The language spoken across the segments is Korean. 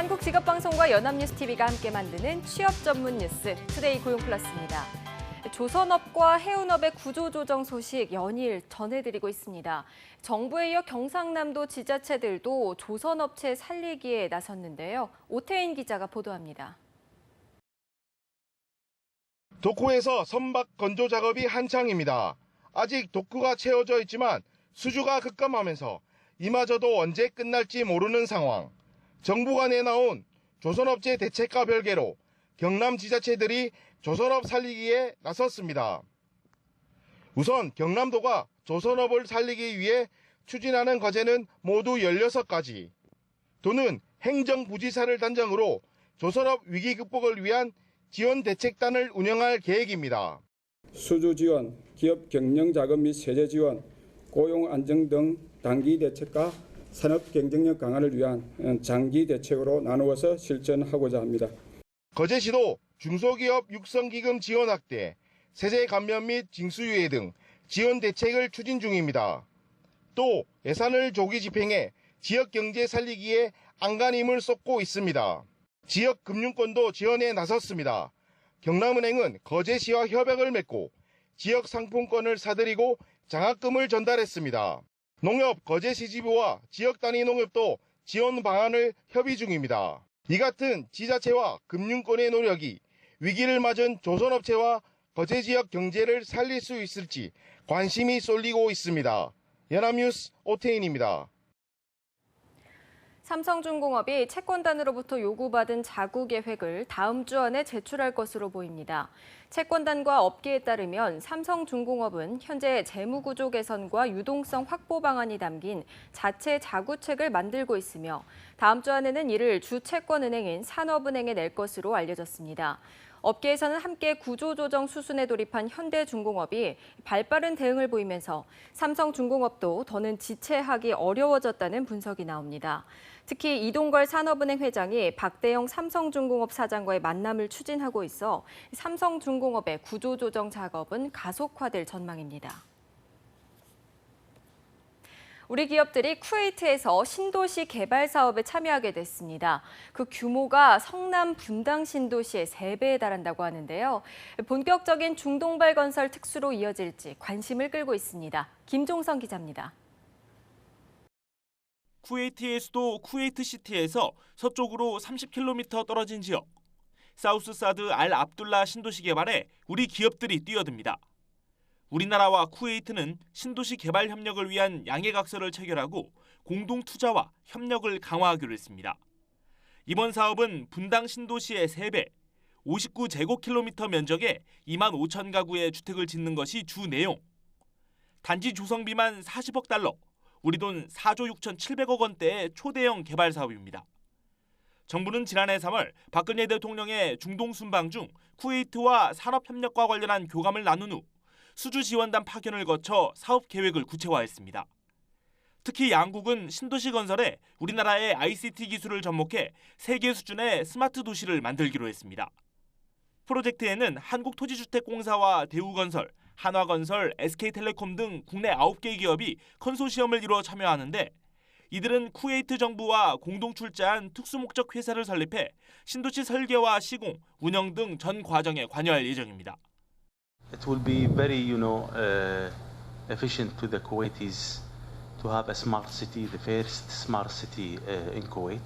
한국직업방송과 연합뉴스TV가 함께 만드는 취업 전문 뉴스 투데이 고용플러스입니다. 조선업과 해운업의 구조조정 소식 연일 전해드리고 있습니다. 정부에 이어 경상남도 지자체들도 조선업체 살리기에 나섰는데요. 오태인 기자가 보도합니다. 도쿠에서 선박 건조 작업이 한창입니다. 아직 도쿠가 채워져 있지만 수주가 급감하면서 이마저도 언제 끝날지 모르는 상황. 정부가 내놓은 조선업체 대책과 별개로 경남 지자체들이 조선업 살리기에 나섰습니다. 우선 경남도가 조선업을 살리기 위해 추진하는 과제는 모두 16가지. 도는 행정부지사를 단장으로 조선업 위기 극복을 위한 지원 대책단을 운영할 계획입니다. 수주 지원, 기업 경영 자금 및 세제 지원, 고용 안정 등 단기 대책과 산업 경쟁력 강화를 위한 장기 대책으로 나누어서 실천하고자 합니다. 거제시도 중소기업 육성기금 지원 확대, 세제 감면 및 징수유예 등 지원 대책을 추진 중입니다. 또 예산을 조기 집행해 지역 경제 살리기에 안간힘을 쏟고 있습니다. 지역 금융권도 지원에 나섰습니다. 경남은행은 거제시와 협약을 맺고 지역 상품권을 사들이고 장학금을 전달했습니다. 농협 거제시지부와 지역 단위 농협도 지원 방안을 협의 중입니다. 이 같은 지자체와 금융권의 노력이 위기를 맞은 조선업체와 거제 지역 경제를 살릴 수 있을지 관심이 쏠리고 있습니다. 연합뉴스 오태인입니다. 삼성중공업이 채권단으로부터 요구받은 자구 계획을 다음 주 안에 제출할 것으로 보입니다. 채권단과 업계에 따르면 삼성중공업은 현재 재무구조 개선과 유동성 확보 방안이 담긴 자체 자구책을 만들고 있으며 다음 주 안에는 이를 주채권은행인 산업은행에 낼 것으로 알려졌습니다. 업계에서는 함께 구조조정 수순에 돌입한 현대중공업이 발빠른 대응을 보이면서 삼성중공업도 더는 지체하기 어려워졌다는 분석이 나옵니다. 특히 이동걸 산업은행 회장이 박대영 삼성중공업 사장과의 만남을 추진하고 있어 삼성중공업의 구조조정 작업은 가속화될 전망입니다. 우리 기업들이 쿠웨이트에서 신도시 개발 사업에 참여하게 됐습니다. 그 규모가 성남 분당 신도시의 3배에 달한다고 하는데요. 본격적인 중동발 건설 특수로 이어질지 관심을 끌고 있습니다. 김종성 기자입니다. 쿠웨이트의 수도 쿠웨이트시티에서 서쪽으로 30km 떨어진 지역. 사우스 사드 알 압둘라 신도시 개발에 우리 기업들이 뛰어듭니다. 우리나라와 쿠웨이트는 신도시 개발 협력을 위한 양해각서를 체결하고 공동 투자와 협력을 강화하기로 했습니다. 이번 사업은 분당 신도시의 3배, 59제곱킬로미터 면적에 2만 5천 가구의 주택을 짓는 것이 주 내용. 단지 조성비만 40억 달러, 우리 돈 4조 6,700억 원대의 초대형 개발 사업입니다. 정부는 지난해 3월 박근혜 대통령의 중동 순방 중 쿠웨이트와 산업협력과 관련한 교감을 나눈 후 수주 지원단 파견을 거쳐 사업 계획을 구체화했습니다. 특히 양국은 신도시 건설에 우리나라의 ICT 기술을 접목해 세계 수준의 스마트 도시를 만들기로 했습니다. 프로젝트에는 한국토지주택공사와 대우건설, 한화건설, SK텔레콤 등 국내 9개 기업이 컨소시엄을 이루어 참여하는데 이들은 쿠웨이트 정부와 공동 출자한 특수목적 회사를 설립해 신도시 설계와 시공, 운영 등 전 과정에 관여할 예정입니다. It will be very, efficient to the Kuwaitis to have a smart city, the first smart city in Kuwait.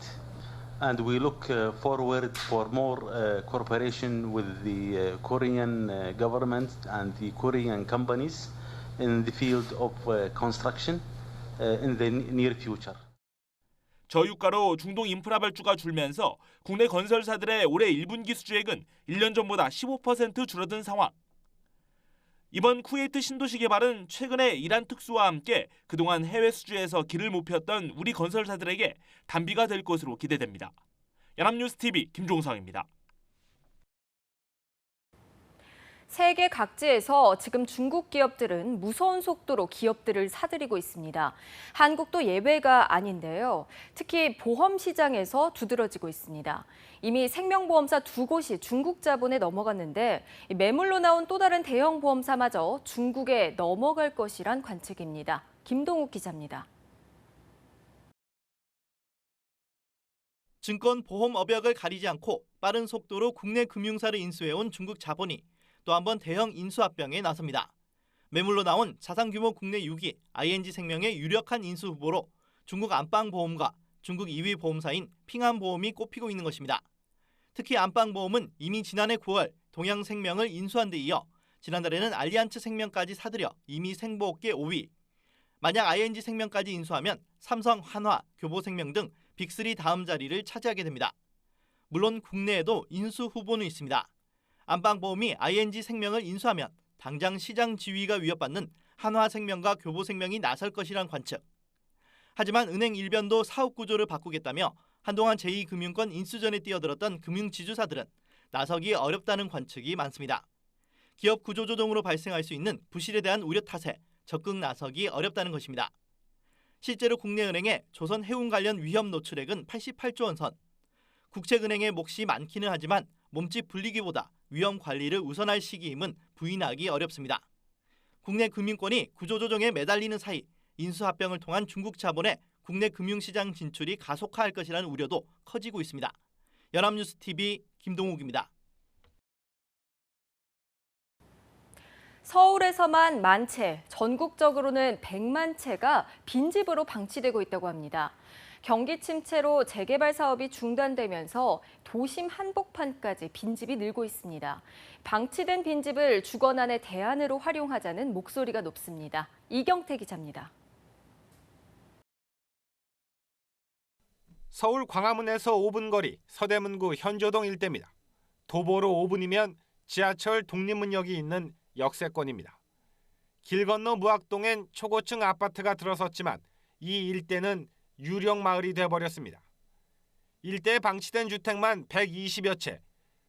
And we look forward for more cooperation with the Korean government and the Korean companies in the field of construction in the near future. 저유가로 중동 인프라 발주가 줄면서 국내 건설사들의 올해 1분기 수주액은 1년 전보다 15% 줄어든 상황. 이번 쿠웨이트 신도시 개발은 최근에 이란 특수와 함께 그동안 해외 수주에서 길을 못 폈던 우리 건설사들에게 단비가 될 것으로 기대됩니다. 연합뉴스TV 김종성입니다. 세계 각지에서 지금 중국 기업들은 무서운 속도로 기업들을 사들이고 있습니다. 한국도 예외가 아닌데요. 특히 보험 시장에서 두드러지고 있습니다. 이미 생명보험사 2곳이 중국 자본에 넘어갔는데 매물로 나온 또 다른 대형 보험사마저 중국에 넘어갈 것이란 관측입니다. 김동욱 기자입니다. 증권 보험 업약을 가리지 않고 빠른 속도로 국내 금융사를 인수해온 중국 자본이 또 한 번 대형 인수합병에 나섭니다. 매물로 나온 자산 규모 국내 6위 ING생명의 유력한 인수 후보로 중국 안방보험과 중국 2위 보험사인 핑안보험이 꼽히고 있는 것입니다. 특히 안방보험은 이미 지난해 9월 동양생명을 인수한 데 이어 지난달에는 알리안츠생명까지 사들여 이미 생보업계 5위. 만약 ING생명까지 인수하면 삼성, 한화, 교보생명 등 빅3 다음 자리를 차지하게 됩니다. 물론 국내에도 인수 후보는 있습니다. 안방보험이 ING생명을 인수하면 당장 시장 지위가 위협받는 한화생명과 교보생명이 나설 것이란 관측. 하지만 은행 일변도 사업 구조를 바꾸겠다며 한동안 제2금융권 인수전에 뛰어들었던 금융지주사들은 나서기 어렵다는 관측이 많습니다. 기업 구조조정으로 발생할 수 있는 부실에 대한 우려 탓에 적극 나서기 어렵다는 것입니다. 실제로 국내은행의 조선해운 관련 위험 노출액은 88조 원 선. 국책은행의 몫이 많기는 하지만 몸집 불리기보다 위험 관리를 우선할 시기임은 부인하기 어렵습니다. 국내 금융권이 구조조정에 매달리는 사이 인수합병을 통한 중국 자본의 국내 금융시장 진출이 가속화할 것이라는 우려도 커지고 있습니다. 연합뉴스TV 김동욱입니다. 서울에서만 10,000채, 전국적으로는 100만 채가 빈집으로 방치되고 있다고 합니다. 경기 침체로 재개발 사업이 중단되면서 도심 한복판까지 빈집이 늘고 있습니다. 방치된 빈집을 주거난의 대안으로 활용하자는 목소리가 높습니다. 이경태 기자입니다. 서울 광화문에서 5분 거리 서대문구 현조동 일대입니다. 도보로 5분이면 지하철 독립문역이 있는 역세권입니다. 길 건너 무학동엔 초고층 아파트가 들어섰지만 이 일대는 유령 마을이 돼버렸습니다. 일대에 방치된 주택만 120여 채,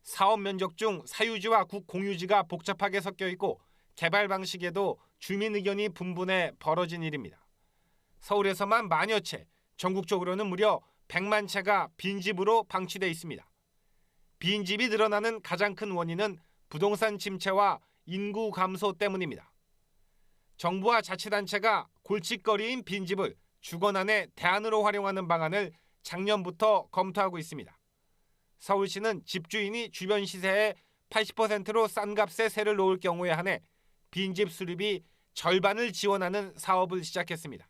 사업 면적 중 사유지와 국공유지가 복잡하게 섞여 있고 개발 방식에도 주민 의견이 분분해 벌어진 일입니다. 서울에서만 만여 채, 전국적으로는 무려 100만 채가 빈집으로 방치돼 있습니다. 빈집이 늘어나는 가장 큰 원인은 부동산 침체와 인구 감소 때문입니다. 정부와 자치단체가 골칫거리인 빈집을 주거난의 대안으로 활용하는 방안을 작년부터 검토하고 있습니다. 서울시는 집주인이 주변 시세의 80%로 싼 값에 세를 놓을 경우에 한해 빈집 수립이 절반을 지원하는 사업을 시작했습니다.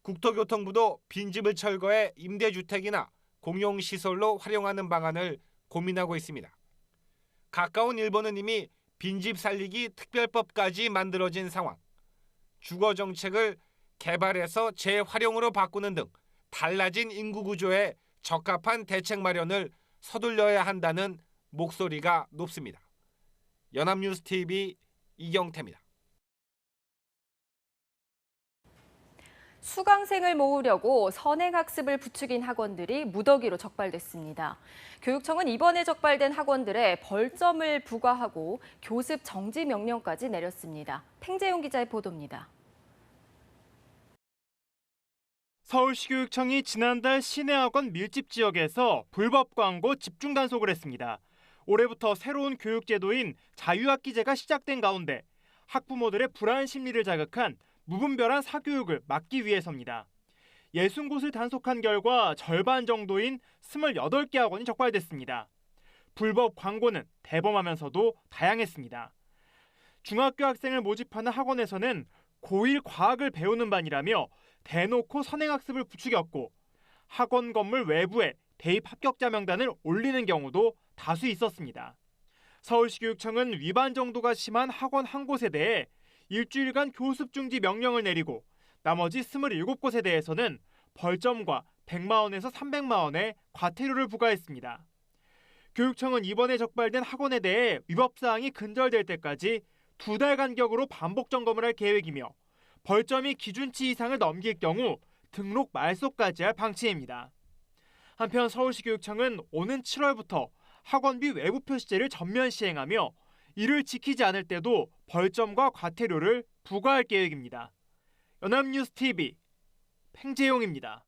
국토교통부도 빈집을 철거해 임대주택이나 공용시설로 활용하는 방안을 고민하고 있습니다. 가까운 일본은 이미 빈집 살리기 특별법까지 만들어진 상황. 주거정책을 개발해서 재활용으로 바꾸는 등 달라진 인구 구조에 적합한 대책 마련을 서둘러야 한다는 목소리가 높습니다. 연합뉴스TV 이경태입니다. 수강생을 모으려고 선행학습을 부추긴 학원들이 무더기로 적발됐습니다. 교육청은 이번에 적발된 학원들에 벌점을 부과하고 교습 정지 명령까지 내렸습니다. 팽재용 기자의 보도입니다. 서울시교육청이 지난달 시내학원 밀집 지역에서 불법 광고 집중 단속을 했습니다. 올해부터 새로운 교육제도인 자유학기제가 시작된 가운데 학부모들의 불안 심리를 자극한 무분별한 사교육을 막기 위해서입니다. 60곳을 단속한 결과 절반 정도인 28개 학원이 적발됐습니다. 불법 광고는 대범하면서도 다양했습니다. 중학교 학생을 모집하는 학원에서는 고1 과학을 배우는 반이라며 대놓고 선행학습을 부추겼고 학원 건물 외부에 대입 합격자 명단을 올리는 경우도 다수 있었습니다. 서울시교육청은 위반 정도가 심한 학원 한 곳에 대해 일주일간 교습 중지 명령을 내리고 나머지 27곳에 대해서는 벌점과 100만 원에서 300만 원의 과태료를 부과했습니다. 교육청은 이번에 적발된 학원에 대해 위법 사항이 근절될 때까지 2달 간격으로 반복 점검을 할 계획이며 벌점이 기준치 이상을 넘길 경우 등록 말소까지 할 방침입니다. 한편 서울시교육청은 오는 7월부터 학원비 외부 표시제를 전면 시행하며 이를 지키지 않을 때도 벌점과 과태료를 부과할 계획입니다. 연합뉴스TV 팽재용입니다.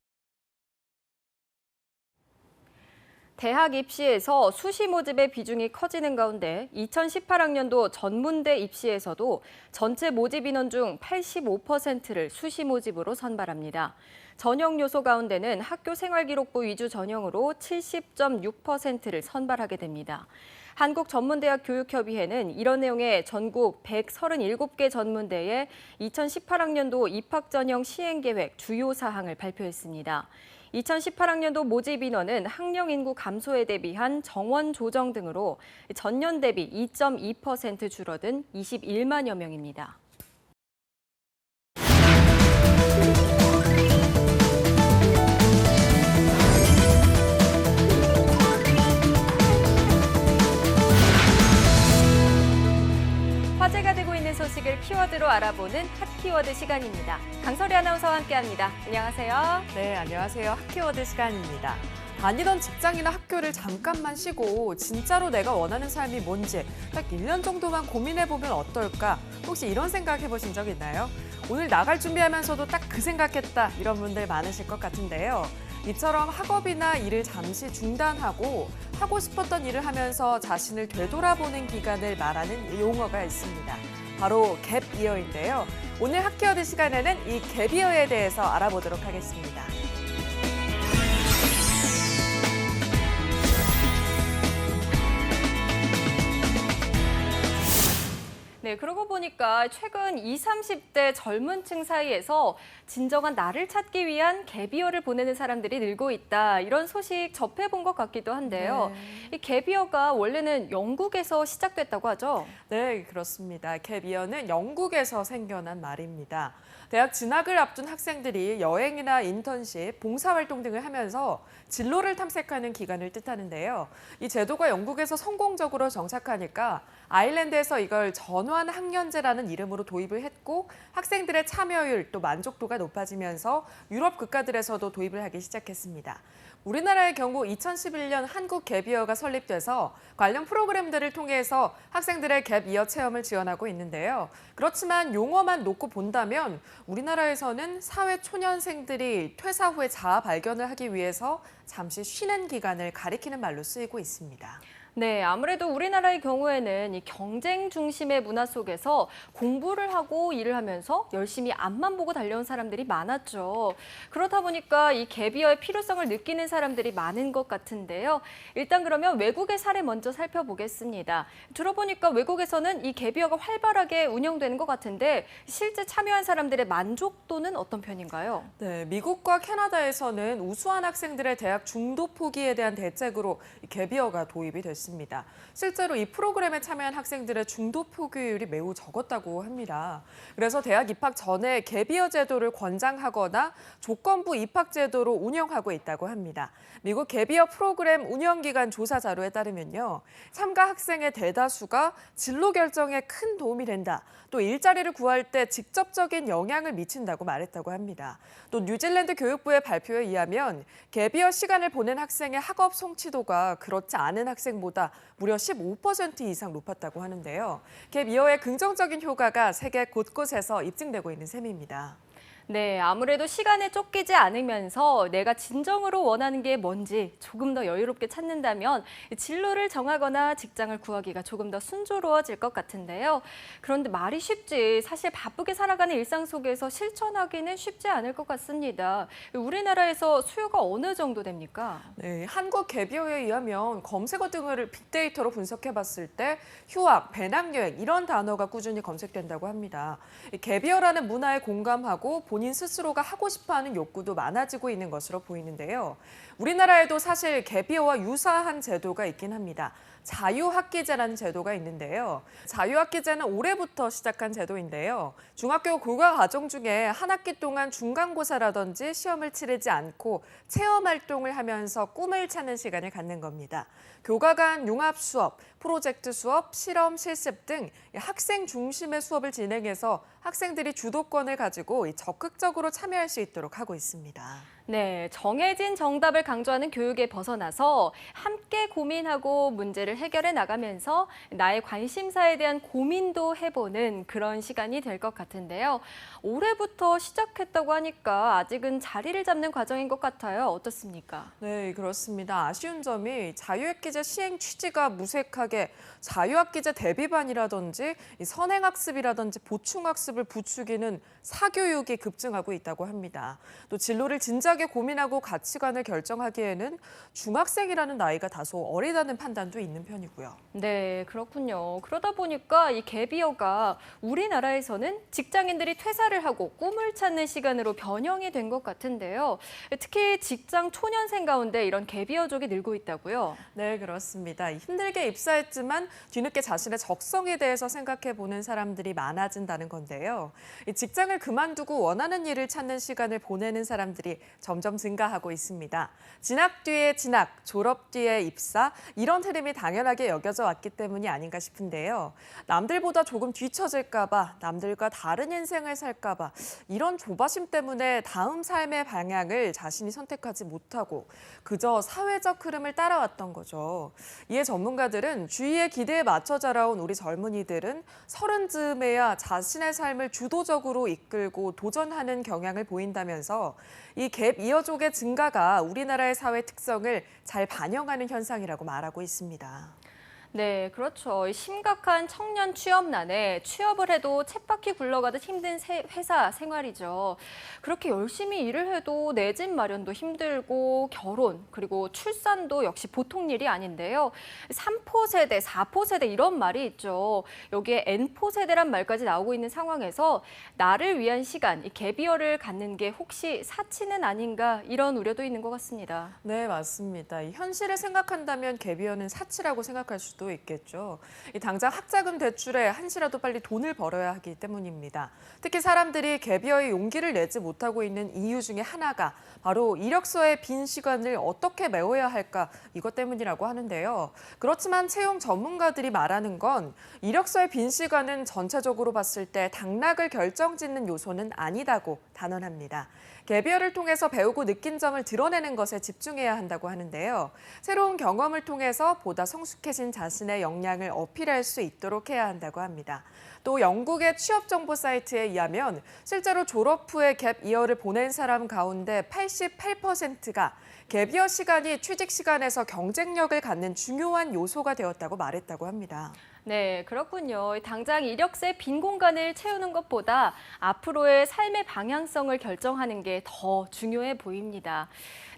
대학 입시에서 수시 모집의 비중이 커지는 가운데 2018학년도 전문대 입시에서도 전체 모집 인원 중 85%를 수시 모집으로 선발합니다. 전형 요소 가운데는 학교 생활기록부 위주 전형으로 70.6%를 선발하게 됩니다. 한국전문대학 교육협의회는 이런 내용의 전국 137개 전문대의 2018학년도 입학 전형 시행 계획 주요 사항을 발표했습니다. 2018학년도 모집 인원은 학령 인구 감소에 대비한 정원 조정 등으로 전년 대비 2.2% 줄어든 21만여 명입니다. 화제가 되고 있는 소식을 키워드로 알아보는 핫키워드 시간입니다. 강설희 아나운서와 함께합니다. 안녕하세요. 네, 안녕하세요. 핫키워드 시간입니다. 다니던 직장이나 학교를 잠깐만 쉬고 진짜로 내가 원하는 삶이 뭔지 딱 1년 정도만 고민해보면 어떨까? 혹시 이런 생각 해보신 적 있나요? 오늘 나갈 준비하면서도 딱 그 생각했다 이런 분들 많으실 것 같은데요. 이처럼 학업이나 일을 잠시 중단하고 하고 싶었던 일을 하면서 자신을 되돌아보는 기간을 말하는 용어가 있습니다. 바로 갭이어인데요. 오늘 핫키워드 시간에는 이 갭이어에 대해서 알아보도록 하겠습니다. 네, 그러고 보니까 최근 20, 30대 젊은 층 사이에서 진정한 나를 찾기 위한 갭이어를 보내는 사람들이 늘고 있다. 이런 소식 접해본 것 같기도 한데요. 이 갭이어가 원래는 영국에서 시작됐다고 하죠? 네, 그렇습니다. 갭이어는 영국에서 생겨난 말입니다. 대학 진학을 앞둔 학생들이 여행이나 인턴십, 봉사활동 등을 하면서 진로를 탐색하는 기간을 뜻하는데요. 이 제도가 영국에서 성공적으로 정착하니까 아일랜드에서 이걸 전환 학년제라는 이름으로 도입을 했고 학생들의 참여율 또 만족도가 높아지면서 유럽 국가들에서도 도입을 하기 시작했습니다. 우리나라의 경우 2011년 한국 갭이어가 설립돼서 관련 프로그램들을 통해서 학생들의 갭이어 체험을 지원하고 있는데요. 그렇지만 용어만 놓고 본다면 우리나라에서는 사회 초년생들이 퇴사 후에 자아 발견을 하기 위해서 잠시 쉬는 기간을 가리키는 말로 쓰이고 있습니다. 네, 아무래도 우리나라의 경우에는 이 경쟁 중심의 문화 속에서 공부를 하고 일을 하면서 열심히 앞만 보고 달려온 사람들이 많았죠. 그렇다 보니까 이 갭이어의 필요성을 느끼는 사람들이 많은 것 같은데요. 일단 그러면 외국의 사례 먼저 살펴보겠습니다. 들어보니까 외국에서는 이 갭이어가 활발하게 운영되는 것 같은데 실제 참여한 사람들의 만족도는 어떤 편인가요? 네, 미국과 캐나다에서는 우수한 학생들의 대학 중도 포기에 대한 대책으로 이 갭이어가 도입이 됐습니다. 실제로 이 프로그램에 참여한 학생들의 중도 포기율이 매우 적었다고 합니다. 그래서 대학 입학 전에 갭이어 제도를 권장하거나 조건부 입학 제도로 운영하고 있다고 합니다. 미국 갭이어 프로그램 운영기관 조사 자료에 따르면요. 참가 학생의 대다수가 진로 결정에 큰 도움이 된다. 또 일자리를 구할 때 직접적인 영향을 미친다고 말했다고 합니다. 또 뉴질랜드 교육부의 발표에 의하면 갭이어 시간을 보낸 학생의 학업 성취도가 그렇지 않은 학생보다 무려 15% 이상 높았다고 하는데요. 갭이어의 긍정적인 효과가 세계 곳곳에서 입증되고 있는 셈입니다. 네, 아무래도 시간에 쫓기지 않으면서 내가 진정으로 원하는 게 뭔지 조금 더 여유롭게 찾는다면 진로를 정하거나 직장을 구하기가 조금 더 순조로워질 것 같은데요. 그런데 말이 쉽지 사실 바쁘게 살아가는 일상 속에서 실천하기는 쉽지 않을 것 같습니다. 우리나라에서 수요가 어느 정도 됩니까? 네, 한국 갭이어에 의하면 검색어 등을 빅데이터로 분석해봤을 때 휴학, 배낭여행 이런 단어가 꾸준히 검색된다고 합니다. 갭이어라는 문화에 공감하고 본인 스스로가 하고 싶어하는 욕구도 많아지고 있는 것으로 보이는데요. 우리나라에도 사실 갭이어와 유사한 제도가 있긴 합니다. 자유학기제라는 제도가 있는데요. 자유학기제는 올해부터 시작한 제도인데요. 중학교 교과 과정 중에 한 학기 동안 중간고사라든지 시험을 치르지 않고 체험활동을 하면서 꿈을 찾는 시간을 갖는 겁니다. 교과 간 융합 수업, 프로젝트 수업, 실험, 실습 등 학생 중심의 수업을 진행해서 학생들이 주도권을 가지고 적극적으로 참여할 수 있도록 하고 있습니다. 네, 정해진 정답을 강조하는 교육에 벗어나서 함께 고민하고 문제를 해결해 나가면서 나의 관심사에 대한 고민도 해보는 그런 시간이 될 것 같은데요. 올해부터 시작했다고 하니까 아직은 자리를 잡는 과정인 것 같아요. 어떻습니까? 네, 그렇습니다. 아쉬운 점이 자유학기제 시행 취지가 무색하게 자유학기제 대비반이라든지 이 선행학습이라든지 보충학습을 부추기는 사교육이 급증하고 있다고 합니다. 또 진로를 진지하게 고민하고 가치관을 결정하기에는 중학생이라는 나이가 다소 어리다는 판단도 있는 편이고요. 네, 그렇군요. 그러다 보니까 이 갭이어가 우리나라에서는 직장인들이 퇴사를 하고 꿈을 찾는 시간으로 변형이 된 것 같은데요. 특히 직장 초년생 가운데 이런 갭이어족이 늘고 있다고요? 네, 그렇습니다. 힘들게 입사했지만 뒤늦게 자신의 적성에 대해서 생각해보는 사람들이 많아진다는 건데요. 이 직장을 그만두고 원하는 일을 찾는 시간을 보내는 사람들이 점점 증가하고 있습니다. 진학 뒤에 진학, 졸업 뒤에 입사, 이런 흐름이 당연하게 여겨져 왔기 때문이 아닌가 싶은데요. 남들보다 조금 뒤처질까 봐, 남들과 다른 인생을 살까 봐 이런 조바심 때문에 다음 삶의 방향을 자신이 선택하지 못하고 그저 사회적 흐름을 따라왔던 거죠. 이에 전문가들은 주위의 기대에 맞춰 자라온 우리 젊은이들은 30즈음에야 자신의 삶을 주도적으로 이끌고 도전하는 경향을 보인다면서 이 갭 이어족의 증가가 우리나라의 사회 특성을 잘 반영하는 현상이라고 말하고 있습니다. 네, 그렇죠. 심각한 청년 취업난에 취업을 해도 쳇바퀴 굴러가듯 힘든 회사 생활이죠. 그렇게 열심히 일을 해도 내 집 마련도 힘들고 결혼 그리고 출산도 역시 보통 일이 아닌데요. 3포 세대, 4포 세대 이런 말이 있죠. 여기에 N포 세대란 말까지 나오고 있는 상황에서 나를 위한 시간, 이 갭이어를 갖는 게 혹시 사치는 아닌가 이런 우려도 있는 것 같습니다. 네, 맞습니다. 이 현실을 생각한다면 갭이어는 사치라고 생각할 수도 있겠죠. 이 당장 학자금 대출에 한시라도 빨리 돈을 벌어야 하기 때문입니다. 특히 사람들이 갭이어의 용기를 내지 못하고 있는 이유 중에 하나가 바로 이력서의 빈 시간을 어떻게 메워야 할까 이것 때문이라고 하는데요. 그렇지만 채용 전문가들이 말하는 건 이력서의 빈 시간은 전체적으로 봤을 때 당락을 결정짓는 요소는 아니다고 단언합니다. 갭이어를 통해서 배우고 느낀 점을 드러내는 것에 집중해야 한다고 하는데요. 새로운 경험을 통해서 보다 성숙해진 자신의 역량을 어필할 수 있도록 해야 한다고 합니다. 또 영국의 취업 정보 사이트에 의하면 실제로 졸업 후에 갭이어를 보낸 사람 가운데 88%가 갭이어 시간이 취직 시간에서 경쟁력을 갖는 중요한 요소가 되었다고 말했다고 합니다. 네, 그렇군요. 당장 이력서의 빈 공간을 채우는 것보다 앞으로의 삶의 방향성을 결정하는 게 더 중요해 보입니다.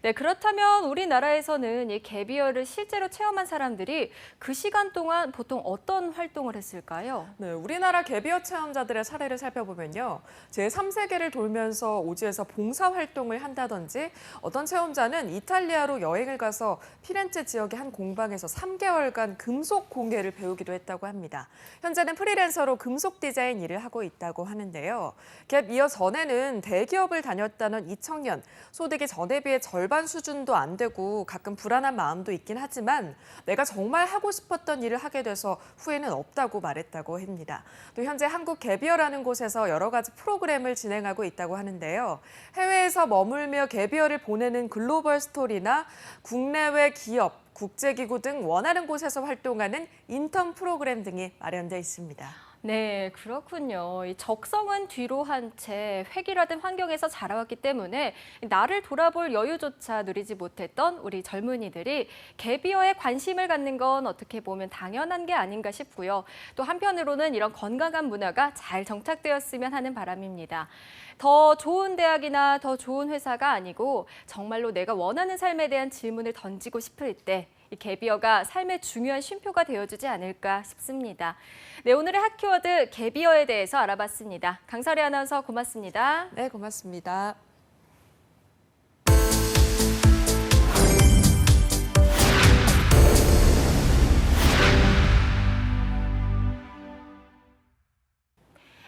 네, 그렇다면 우리나라에서는 이 갭이어를 실제로 체험한 사람들이 그 시간 동안 보통 어떤 활동을 했을까요? 네, 우리나라 갭이어 체험자들의 사례를 살펴보면요. 제3세계를 돌면서 오지에서 봉사활동을 한다든지 어떤 체험자는 이탈리아로 여행을 가서 피렌체 지역의 한 공방에서 3개월간 금속 공예를 배우기도 했다고 합니다. 현재는 프리랜서로 금속 디자인 일을 하고 있다고 하는데요. 갭이어 전에는 대기업을 다녔다는 이 청년, 소득이 전에 비해 절반 수준도 안 되고 가끔 불안한 마음도 있긴 하지만 내가 정말 하고 싶었던 일을 하게 돼서 후회는 없다고 말했다고 합니다. 또 현재 한국 갭이어라는 곳에서 여러 가지 프로그램을 진행하고 있다고 하는데요. 해외에서 머물며 갭이어를 보내는 글로벌 스토리나 국내외 기업, 국제기구 등 원하는 곳에서 활동하는 인턴 프로그램 등이 마련되어 있습니다. 네, 그렇군요. 이 적성은 뒤로 한 채 획일화된 환경에서 자라왔기 때문에 나를 돌아볼 여유조차 누리지 못했던 우리 젊은이들이 갭이어에 관심을 갖는 건 어떻게 보면 당연한 게 아닌가 싶고요. 또 한편으로는 이런 건강한 문화가 잘 정착되었으면 하는 바람입니다. 더 좋은 대학이나 더 좋은 회사가 아니고 정말로 내가 원하는 삶에 대한 질문을 던지고 싶을 때 이 갭이어가 삶의 중요한 쉼표가 되어주지 않을까 싶습니다. 네, 오늘의 핫키워드 갭이어에 대해서 알아봤습니다. 강설희 아나운서 고맙습니다. 네, 고맙습니다.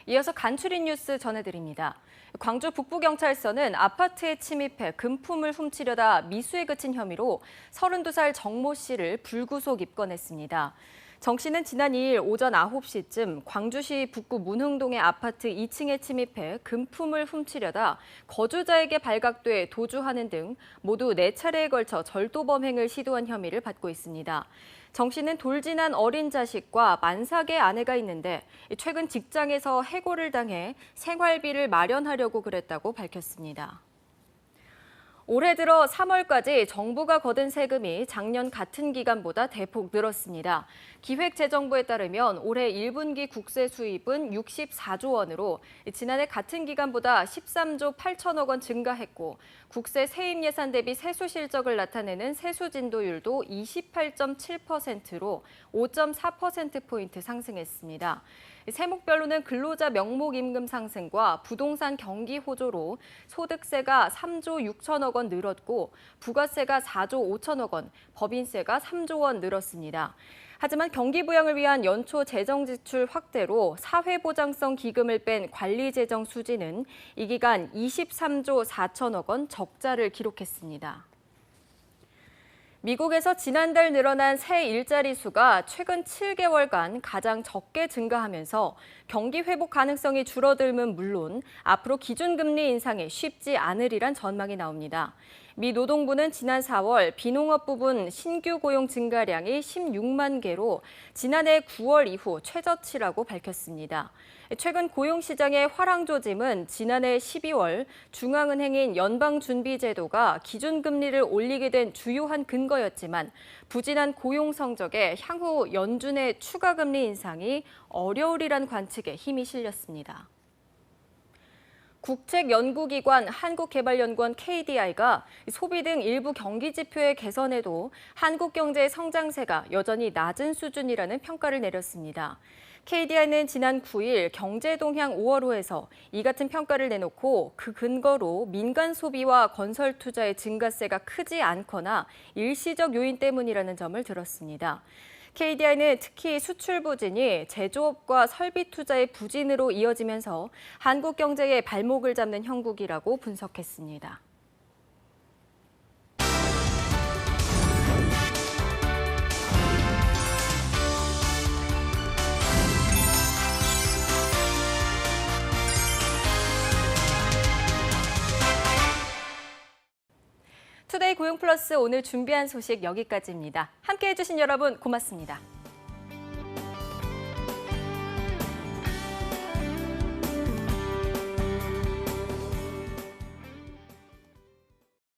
이어서 간추린 뉴스 전해드립니다. 광주 북부경찰서는 아파트에 침입해 금품을 훔치려다 미수에 그친 혐의로 32살 정모 씨를 불구속 입건했습니다. 정 씨는 지난 2일 오전 9시쯤 광주시 북구 문흥동의 아파트 2층에 침입해 금품을 훔치려다 거주자에게 발각돼 도주하는 등 모두 4차례에 걸쳐 절도범행을 시도한 혐의를 받고 있습니다. 정 씨는 돌진한 어린 자식과 만삭의 아내가 있는데 최근 직장에서 해고를 당해 생활비를 마련하려고 그랬다고 밝혔습니다. 올해 들어 3월까지 정부가 거둔 세금이 작년 같은 기간보다 대폭 늘었습니다. 기획재정부에 따르면 올해 1분기 국세 수입은 64조 원으로 지난해 같은 기간보다 13조 8천억 원 증가했고 국세 세입 예산 대비 세수 실적을 나타내는 세수 진도율도 28.7%로 5.4%포인트 상승했습니다. 세목별로는 근로자 명목 임금 상승과 부동산 경기 호조로 소득세가 3조 6천억 원 늘었고 부가세가 4조 5천억 원, 법인세가 3조 원 늘었습니다. 하지만 경기 부양을 위한 연초 재정 지출 확대로 사회보장성 기금을 뺀 관리재정 수지는 이 기간 23조 4천억 원 적자를 기록했습니다. 미국에서 지난달 늘어난 새 일자리 수가 최근 7개월간 가장 적게 증가하면서 경기 회복 가능성이 줄어들면 물론 앞으로 기준금리 인상이 쉽지 않으리란 전망이 나옵니다. 미 노동부는 지난 4월 비농업 부분 신규 고용 증가량이 16만 개로 지난해 9월 이후 최저치라고 밝혔습니다. 최근 고용시장의 화랑조짐은 지난해 12월 중앙은행인 연방준비제도가 기준금리를 올리게 된 주요한 근거였지만 부진한 고용 성적에 향후 연준의 추가 금리 인상이 어려우리란 관측에 힘이 실렸습니다. 국책연구기관 한국개발연구원 KDI가 소비 등 일부 경기 지표의 개선에도 한국 경제의 성장세가 여전히 낮은 수준이라는 평가를 내렸습니다. KDI는 지난 9일 경제동향 5월호에서 이 같은 평가를 내놓고 그 근거로 민간 소비와 건설 투자의 증가세가 크지 않거나 일시적 요인 때문이라는 점을 들었습니다. KDI는 특히 수출 부진이 제조업과 설비 투자의 부진으로 이어지면서 한국 경제의 발목을 잡는 형국이라고 분석했습니다. 투데이 고용 플러스 오늘 준비한 소식 여기까지입니다. 함께해 주신 여러분 고맙습니다.